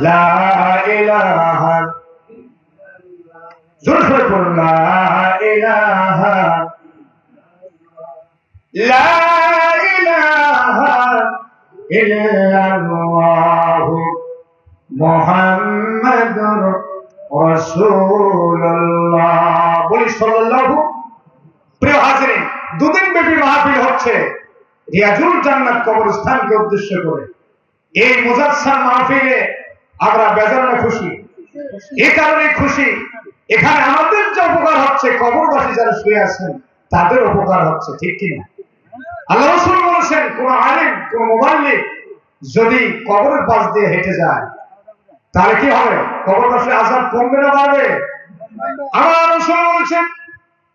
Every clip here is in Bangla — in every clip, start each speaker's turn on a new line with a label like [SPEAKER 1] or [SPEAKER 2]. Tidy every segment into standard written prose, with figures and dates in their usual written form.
[SPEAKER 1] লা ইলাহা যুরফুর লা ইলাহা লা ইলাহা ইল্লাল্লাহু মুহাম্মাদুর রাসূলুল্লাহ। বলি সাল্লাল্লাহু। প্রিয় হাজিরিন, দুদিন ব্যাপী মাহফিল হচ্ছে রিয়াজুল জান্নাত কবরস্থানকে উদ্দেশ্য করে। এই মুজাসসাম মাহফিলে আমরা বেজায় খুশি। এই কারণে খুশি, এখানে আমাদের যে উপকার হচ্ছে, কবরবাসী যারা শুয়ে আছেন তাদের উপকার হচ্ছে, ঠিক কিনা? আল্লাহ রাসূল বলেছেন, কোন আলেম, কোন মুবাল্লিগ যদি কবরের পাশ দিয়ে হেঁটে যায় তাহলে কি হবে? কবরবাসী আযাব কমবে না বাড়বে? আমার রাসূল বলেছেন,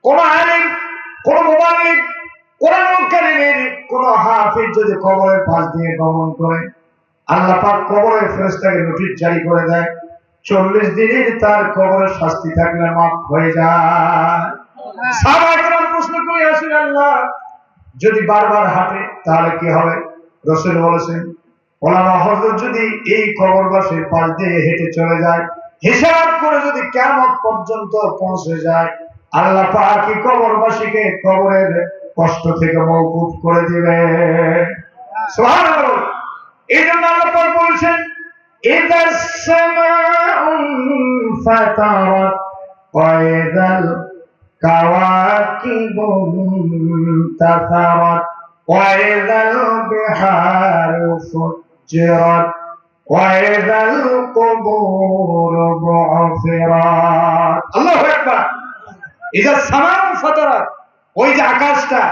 [SPEAKER 1] কোন আলেম, কোন মুবাল্লিগ, কোরআনুল কারীমের কোন হাফিজ যদি কবরের পাশ দিয়ে গমন করে, আল্লাহ পাক কবরের ফেরেশতাকে নোটিশ জারি করে দেয়, 40 দিনের তার কবরের শাস্তি থাকলে মাফ হয়ে যায়। সাহাবায়ে কেরাম প্রশ্ন করে আসেন, আল্লাহ যদি বারবার হাঁটে তাহলে কি হবে? রাসূল বলেছেন, ওলামা হযরত যদি এই কবরবাসীর পাশ দিয়ে হেঁটে চলে যায়, হিসাব করে যদি কিয়ামত পর্যন্ত পৌঁছে যায়, আল্লাহ পাক এই কবরবাসীকে কবরের কষ্ট থেকে মওকুফ করে দিবে। সুবহানাল্লাহ। এই জন্য আল্লাহ পাক বলেছেন, ইদাস সামাউ ফাতারাত ওয়া ইদাল কাওয়াকিবু ইনতাসারাত ওয়া ইদাল বিহারু ফুজ্জিরাত ওয়া ইদাল কুবুরু বু'থিরাত। আল্লাহু আকবার। ইদাস সামাউ ফাতারাত, ওই যে আকাশটা